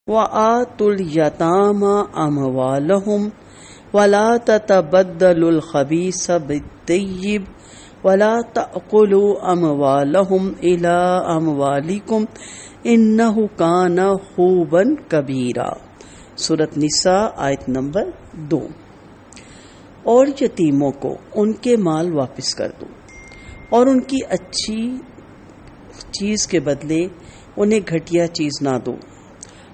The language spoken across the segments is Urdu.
وَآتُوا الْيَتَامَى أَمْوَالَهُمْ وَلَا تَتَبَدَّلُوا الْخَبِيثَ بِالطَّيِّبِ وَلَا تَأْكُلُوا أَمْوَالَهُمْ إِلَىٰ أَمْوَالِكُمْ إِنَّهُ كَانَ حُوبًا كَبِيرًا۔ سورۃ نساء آیت نمبر 2۔ اور یتیموں کو ان کے مال واپس کر دو اور ان کی اچھی چیز کے بدلے انہیں گھٹیا چیز نہ دو،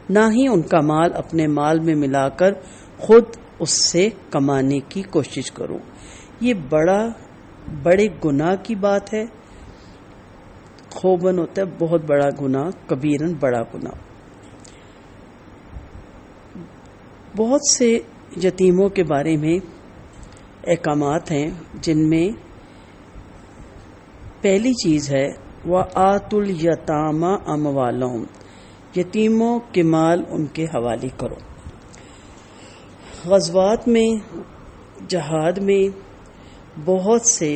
نہ ہی ان کا مال اپنے مال میں ملا کر خود اس سے کمانے کی کوشش کرو۔ یہ بڑے گناہ کی بات ہے۔ خوبن ہوتا ہے بہت بڑا گناہ، کبیرن بڑا گناہ۔ بہت سے یتیموں کے بارے میں احکامات ہیں، جن میں پہلی چیز ہے وَآتُوا الْيَتَامَى أَمْوَالَهُمْ، یتیموں کے مال ان کے حوالے کرو۔ غزوات میں، جہاد میں بہت سے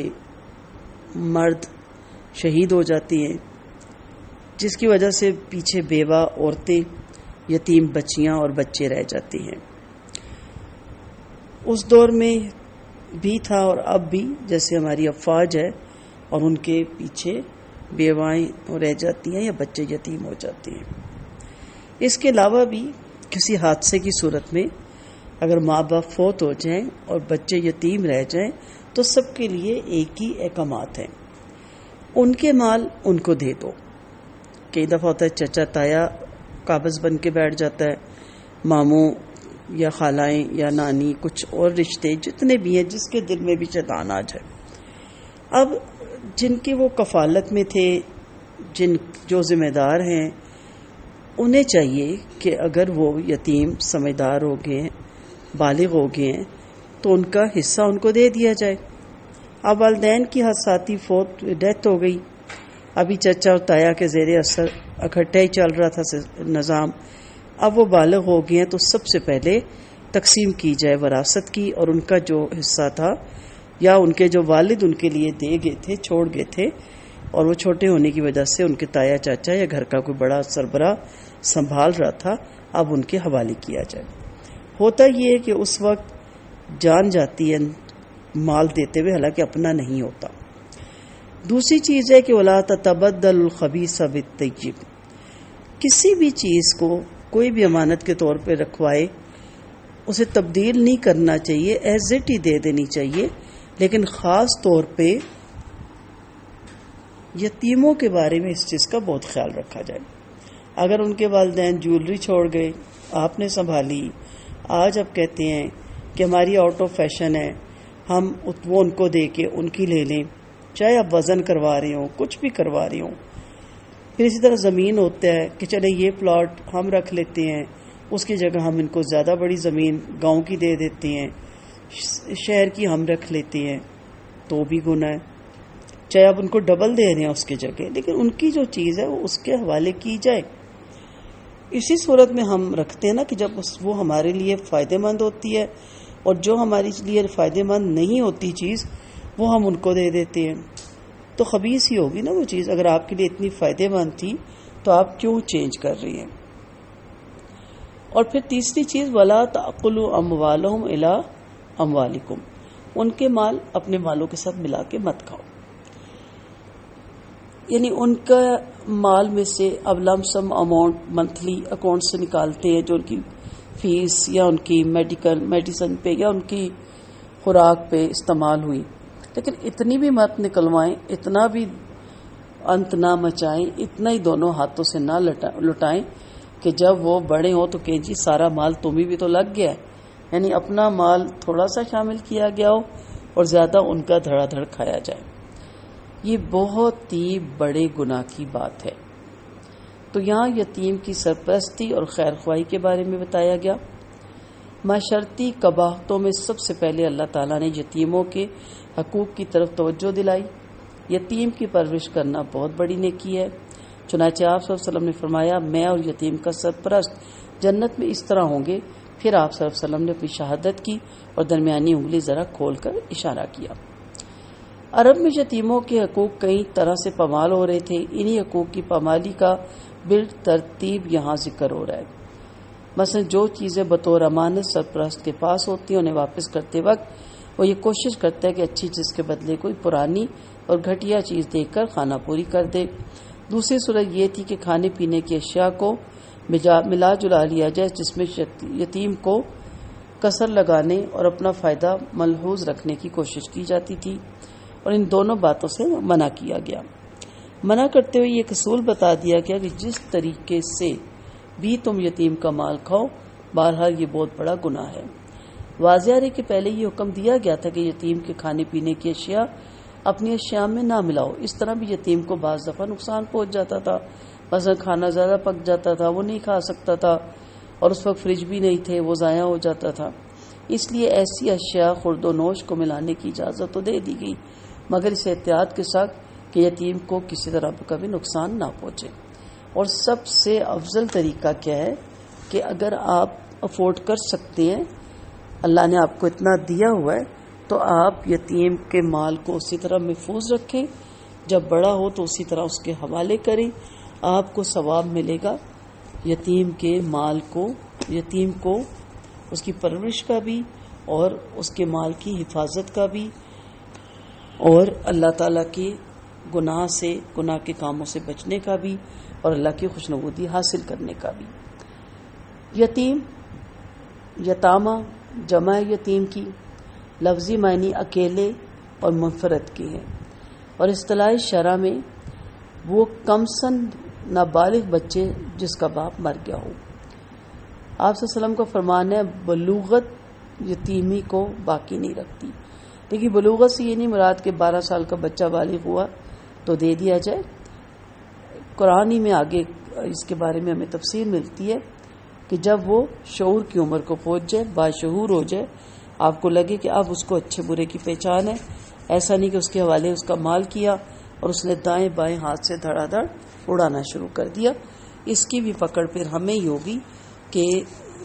مرد شہید ہو جاتی ہیں، جس کی وجہ سے پیچھے بیوہ عورتیں، یتیم بچیاں اور بچے رہ جاتے ہیں۔ اس دور میں بھی تھا اور اب بھی، جیسے ہماری افواج ہے اور ان کے پیچھے بیوائیں رہ جاتی ہیں یا بچے یتیم ہو جاتے ہیں۔ اس کے علاوہ بھی کسی حادثے کی صورت میں اگر ماں باپ فوت ہو جائیں اور بچے یتیم رہ جائیں تو سب کے لیے ایک ہی احکامات ہیں۔ ان کے مال ان کو دے دو۔ کئی دفعہ ہوتا ہے چچا تایا قابض بن کے بیٹھ جاتا ہے، ماموں یا خالائیں یا نانی، کچھ اور رشتے جتنے بھی ہیں، جس کے دل میں بھی شیطان آ جائے۔ اب جن کی وہ کفالت میں تھے، جو ذمہ دار ہیں، انہیں چاہیے کہ اگر وہ یتیم سمجھدار ہو گئے ہیں، بالغ ہو گئے ہیں، تو ان کا حصہ ان کو دے دیا جائے۔ اب والدین کی حادثاتی ڈیتھ ہو گئی، ابھی چچا اور تایا کے زیر اثر اکٹھے ہی چل رہا تھا نظام، اب وہ بالغ ہو گئے ہیں تو سب سے پہلے تقسیم کی جائے وراثت کی، اور ان کا جو حصہ تھا یا ان کے جو والد ان کے لیے دے گئے تھے، چھوڑ گئے تھے، اور وہ چھوٹے ہونے کی وجہ سے ان کے تایا چاچا یا گھر کا کوئی بڑا سربراہ سنبھال رہا تھا، اب ان کے حوالے کیا جائے۔ ہوتا یہ ہے کہ اس وقت جان جاتی ہے مال دیتے ہوئے، حالانکہ اپنا نہیں ہوتا۔ دوسری چیز ہے کہ وَلَا تَتَبَدَّلُوا الْخَبِيثَ بِالطَّيِّبِ، کسی بھی چیز کو کوئی بھی امانت کے طور پہ رکھوائے اسے تبدیل نہیں کرنا چاہیے، ایز اٹ ہی دے دینی چاہیے، لیکن خاص طور پہ یتیموں کے بارے میں اس چیز کا بہت خیال رکھا جائے۔ اگر ان کے والدین جیولری چھوڑ گئے، آپ نے سنبھالی، آج اب کہتے ہیں کہ ہماری آؤٹ آف فیشن ہے، ہم وہ ان کو دے کے ان کی لے لیں، چاہے آپ وزن کروا رہے ہوں، کچھ بھی کروا رہے ہوں۔ پھر اسی طرح زمین ہوتا ہے کہ چلے یہ پلاٹ ہم رکھ لیتے ہیں، اس کی جگہ ہم ان کو زیادہ بڑی زمین گاؤں کی دے دیتے ہیں، شہر کی ہم رکھ لیتے ہیں، تو بھی گناہ ہے۔ چاہے آپ ان کو ڈبل دے رہے ہیں اس کی جگہ، لیکن ان کی جو چیز ہے وہ اس کے حوالے کی جائے۔ اسی صورت میں ہم رکھتے ہیں نا کہ جب وہ ہمارے لیے فائدہ مند ہوتی ہے، اور جو ہمارے لیے فائدہ مند نہیں ہوتی چیز وہ ہم ان کو دے دیتے ہیں، تو خبیث ہی ہوگی نا وہ چیز۔ اگر آپ کے لیے اتنی فائدہ مند تھی تو آپ کیوں چینج کر رہی ہیں؟ اور پھر تیسری چیز وَلَا تَأْكُلُوا أَمْوَالَهُمْ إِلَىٰ أَمْوَالِكُمْ، ان کے مال اپنے مالوں کے ساتھ ملا کے مت کھاؤ۔ یعنی ان کا مال میں سے اب لم سم اماؤنٹ منتھلی اکاؤنٹ سے نکالتے ہیں، جو ان کی فیس یا ان کی میڈیسن پہ یا ان کی خوراک پہ استعمال ہوئی، لیکن اتنی بھی مت نکلوائیں، اتنا بھی انت نہ مچائیں، اتنا ہی دونوں ہاتھوں سے نہ لٹائیں کہ جب وہ بڑے ہوں تو کہ جی سارا مال تمہیں بھی تو لگ گیا ہے، یعنی اپنا مال تھوڑا سا شامل کیا گیا ہو اور زیادہ ان کا دھڑا دھڑ کھایا جائے۔ یہ بہت ہی بڑے گناہ کی بات ہے۔ تو یہاں یتیم کی سرپرستی اور خیر خواہی کے بارے میں بتایا گیا۔ معاشرتی قباحتوں میں سب سے پہلے اللہ تعالیٰ نے یتیموں کے حقوق کی طرف توجہ دلائی۔ یتیم کی پرورش کرنا بہت بڑی نیکی ہے۔ چنانچہ آپ صلی اللہ علیہ وسلم نے فرمایا، میں اور یتیم کا سرپرست جنت میں اس طرح ہوں گے۔ پھر آپ صلی اللہ علیہ وسلم نے اپنی شہادت کی اور درمیانی انگلی ذرا کھول کر اشارہ کیا۔ عرب میں یتیموں کے حقوق کئی طرح سے پامال ہو رہے تھے۔ انہی حقوق کی پامالی کا بالترتیب یہاں ذکر ہو رہا ہے۔ مثلا جو چیزیں بطور امانت سرپرست کے پاس ہوتی ہیں انہیں واپس کرتے وقت وہ یہ کوشش کرتا ہے کہ اچھی چیز کے بدلے کوئی پرانی اور گھٹیا چیز دے کر خانہ پوری کر دے۔ دوسری صورت یہ تھی کہ کھانے پینے کی اشیاء کو ملا جلا لیا جائے جس میں یتیم کو کسر لگانے اور اپنا فائدہ ملحوظ رکھنے کی کوشش کی جاتی تھی، اور ان دونوں باتوں سے منع کیا گیا۔ منع کرتے ہوئے یہ اصول بتا دیا گیا کہ جس طریقے سے بھی تم یتیم کا مال کھاؤ بہرحال یہ بہت بڑا گناہ ہے۔ واضح ہے کہ پہلے یہ حکم دیا گیا تھا کہ یتیم کے کھانے پینے کی اشیاء اپنی اشیاء میں نہ ملاؤ، اس طرح بھی یتیم کو بعض دفعہ نقصان پہنچ جاتا تھا، مثلا کھانا زیادہ پک جاتا تھا، وہ نہیں کھا سکتا تھا، اور اس وقت فریج بھی نہیں تھے، وہ ضائع ہو جاتا تھا۔ اس لیے ایسی اشیاء خورد و نوش کو ملانے کی اجازت تو دے دی گئی، مگر اس احتیاط کے ساتھ کہ یتیم کو کسی طرح کا بھی نقصان نہ پہنچے۔ اور سب سے افضل طریقہ کیا ہے کہ اگر آپ افورڈ کر سکتے ہیں، اللہ نے آپ کو اتنا دیا ہوا ہے، تو آپ یتیم کے مال کو اسی طرح محفوظ رکھیں، جب بڑا ہو تو اسی طرح اس کے حوالے کریں، آپ کو ثواب ملے گا یتیم کے مال کو، یتیم کو اس کی پرورش کا بھی اور اس کے مال کی حفاظت کا بھی، اور اللہ تعالیٰ کے گناہ سے، گناہ کے کاموں سے بچنے کا بھی، اور اللہ کی خوشنودی حاصل کرنے کا بھی۔ یتیم، یتامہ جمع یتیم کی لفظی معنی اکیلے اور منفرد کے ہیں، اور اصطلاح شرع میں وہ کم سن نابالغ بچے جس کا باپ مر گیا ہو۔ آپ صلی اللہ علیہ وسلم کا فرمان ہے بلوغت یتیمی کو باقی نہیں رکھتی۔ دیکھیے بلوغت سے یہ نہیں مراد کہ 12 سال کا بچہ بالغ ہوا تو دے دیا جائے، قرآن ہی میں آگے اس کے بارے میں ہمیں تفسیر ملتی ہے کہ جب وہ شعور کی عمر کو پہنچ جائے، باشعور ہو جائے، آپ کو لگے کہ اب اس کو اچھے برے کی پہچان ہے، ایسا نہیں کہ اس کے حوالے اس کا مال کیا اور اس نے دائیں بائیں ہاتھ سے دھڑا دھڑ اڑانا شروع کر دیا۔ اس کی بھی پکڑ پھر ہمیں ہی ہوگی کہ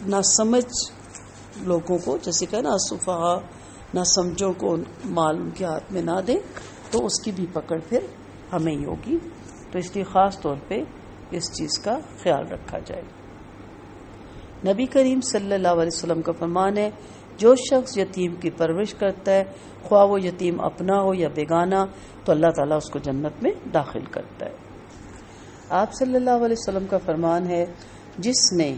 نہ سمجھ لوگوں کو، جیسے کہ نا صفحہ نہ سمجھوں کو مال ان کے ہاتھ میں نہ دیں، تو اس کی بھی پکڑ پھر ہمیں ہی ہوگی۔ تو اس لیے خاص طور پہ اس چیز کا خیال رکھا جائے۔ نبی کریم صلی اللہ علیہ وسلم کا فرمان ہے جو شخص یتیم کی پرورش کرتا ہے، خواہ وہ یتیم اپنا ہو یا بیگانہ، تو اللہ تعالیٰ اس کو جنت میں داخل کرتا ہے۔ آپ صلی اللہ علیہ وسلم کا فرمان ہے جس نے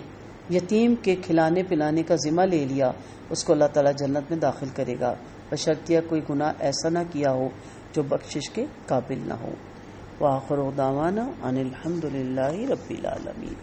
یتیم کے کھلانے پلانے کا ذمہ لے لیا اس کو اللہ تعالیٰ جنت میں داخل کرے گا، بشرطیہ کوئی گناہ ایسا نہ کیا ہو جو بخشش کے قابل نہ ہو۔ وآخر دعوانا ان الحمد للہ رب العالمین۔